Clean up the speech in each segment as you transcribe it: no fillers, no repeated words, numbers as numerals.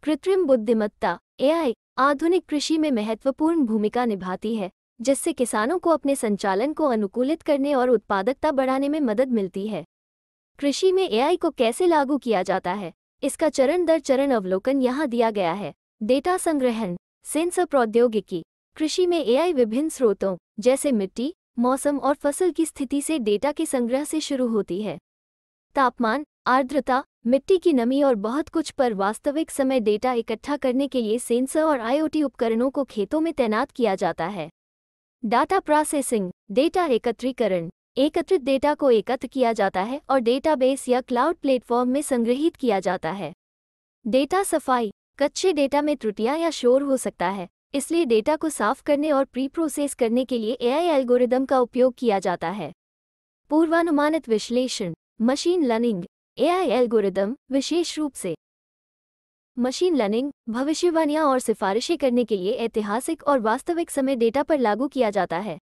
कृत्रिम बुद्धिमत्ता एआई आधुनिक कृषि में महत्वपूर्ण भूमिका निभाती है, जिससे किसानों को अपने संचालन को अनुकूलित करने और उत्पादकता बढ़ाने में मदद मिलती है। कृषि में एआई को कैसे लागू किया जाता है, इसका चरण दर चरण अवलोकन यहाँ दिया गया है। डेटा संग्रहण, सेंसर प्रौद्योगिकी। कृषि में एआई विभिन्न स्रोतों जैसे मिट्टी, मौसम और फसल की स्थिति से डेटा के संग्रह से शुरू होती है। तापमान, आर्द्रता, मिट्टी की नमी और बहुत कुछ पर वास्तविक समय डेटा इकट्ठा करने के लिए सेंसर और आईओटी उपकरणों को खेतों में तैनात किया जाता है। डाटा प्रोसेसिंग, डेटा एकत्रीकरण। एकत्रित डेटा को एकत्र किया जाता है और डेटाबेस या क्लाउड प्लेटफॉर्म में संग्रहीत किया जाता है। डेटा सफाई, कच्चे डेटा में त्रुटियां या शोर हो सकता है, इसलिए डेटा को साफ करने और प्री प्रोसेस करने के लिए एआई एल्गोरिदम का उपयोग किया जाता है। पूर्वानुमानित विश्लेषण, मशीन लर्निंग। एआई एल्गोरिदम विशेष रूप से मशीन लर्निंग, भविष्यवाणियां और सिफारिशें करने के लिए ऐतिहासिक और वास्तविक समय डेटा पर लागू किया जाता है।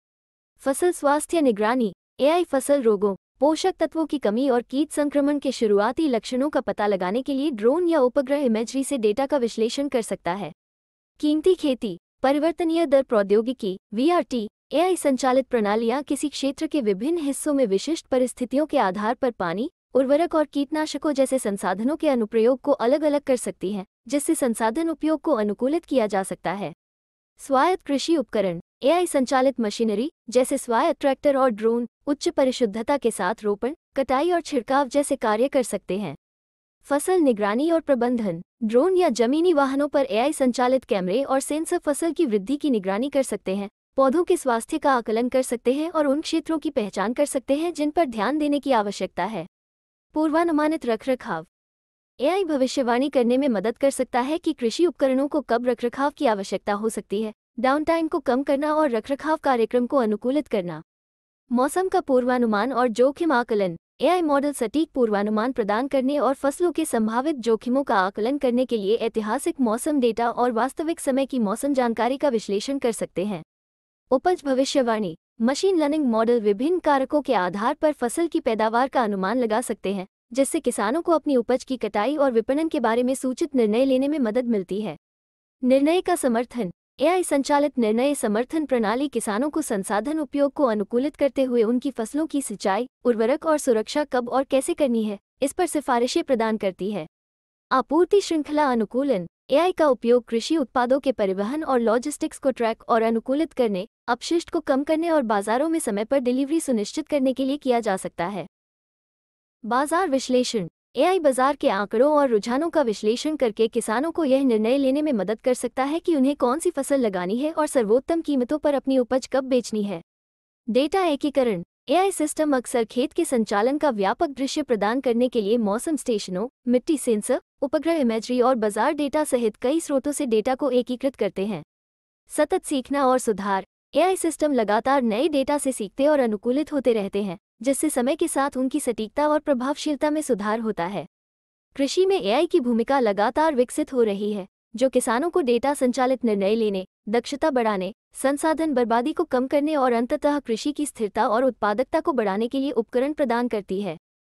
फसल स्वास्थ्य निगरानी। एआई फसल रोगों, पोषक तत्वों की कमी और कीट संक्रमण के शुरुआती लक्षणों का पता लगाने के लिए ड्रोन या उपग्रह इमेजरी से डेटा का विश्लेषण कर सकता है। कीमती खेती, परिवर्तनीय दर प्रौद्योगिकी वीआरटी। एआई संचालित प्रणालियां किसी क्षेत्र के विभिन्न हिस्सों में विशिष्ट परिस्थितियों के आधार पर पानी, उर्वरक और कीटनाशकों जैसे संसाधनों के अनुप्रयोग को अलग अलग कर सकती हैं, जिससे संसाधन उपयोग को अनुकूलित किया जा सकता है। स्वायत्त कृषि उपकरण। एआई संचालित मशीनरी जैसे स्वायत्त ट्रैक्टर और ड्रोन उच्च परिशुद्धता के साथ रोपण, कटाई और छिड़काव जैसे कार्य कर सकते हैं। फसल निगरानी और प्रबंधन। ड्रोन या जमीनी वाहनों पर एआई संचालित कैमरे और सेंसर फसल की वृद्धि की निगरानी कर सकते हैं, पौधों के स्वास्थ्य का आकलन कर सकते हैं और उन क्षेत्रों की पहचान कर सकते हैं जिन पर ध्यान देने की आवश्यकता है। पूर्वानुमानित रखरखाव। एआई भविष्यवाणी करने में मदद कर सकता है कि कृषि उपकरणों को कब रखरखाव की आवश्यकता हो सकती है, डाउनटाइम को कम करना और रखरखाव कार्यक्रम को अनुकूलित करना। मौसम का पूर्वानुमान और जोखिम आकलन। एआई मॉडल सटीक पूर्वानुमान प्रदान करने और फसलों के संभावित जोखिमों का आकलन करने के लिए ऐतिहासिक मौसम डेटा और वास्तविक समय की मौसम जानकारी का विश्लेषण कर सकते हैं। उपज भविष्यवाणी। मशीन लर्निंग मॉडल विभिन्न कारकों के आधार पर फसल की पैदावार का अनुमान लगा सकते हैं, जिससे किसानों को अपनी उपज की कटाई और विपणन के बारे में सूचित निर्णय लेने में मदद मिलती है। निर्णय का समर्थन। एआई संचालित निर्णय समर्थन प्रणाली किसानों को संसाधन उपयोग को अनुकूलित करते हुए उनकी फसलों की सिंचाई, उर्वरक और सुरक्षा कब और कैसे करनी है, इस पर सिफारिशें प्रदान करती है। आपूर्ति श्रृंखला अनुकूलन। एआई का उपयोग कृषि उत्पादों के परिवहन और लॉजिस्टिक्स को ट्रैक और अनुकूलित करने, अपशिष्ट को कम करने और बाजारों में समय पर डिलीवरी सुनिश्चित करने के लिए किया जा सकता है। बाजार विश्लेषण। एआई बाजार के आंकड़ों और रुझानों का विश्लेषण करके किसानों को यह निर्णय लेने में मदद कर सकता है कि उन्हें कौन सी फसल लगानी है और सर्वोत्तम कीमतों पर अपनी उपज कब बेचनी है। डेटा एकीकरण। एआई सिस्टम अक्सर खेत के संचालन का व्यापक दृश्य प्रदान करने के लिए मौसम स्टेशनों, मिट्टी सेंसर, उपग्रह इमेजरी और बाजार डेटा सहित कई स्रोतों से डेटा को एकीकृत करते हैं। सतत सीखना और सुधार। एआई सिस्टम लगातार नए डेटा से सीखते और अनुकूलित होते रहते हैं, जिससे समय के साथ उनकी सटीकता और प्रभावशीलता में सुधार होता है। कृषि में एआई की भूमिका लगातार विकसित हो रही है, जो किसानों को डेटा संचालित निर्णय लेने, दक्षता बढ़ाने, संसाधन बर्बादी को कम करने और अंततः कृषि की स्थिरता और उत्पादकता को बढ़ाने के लिए उपकरण प्रदान करती है।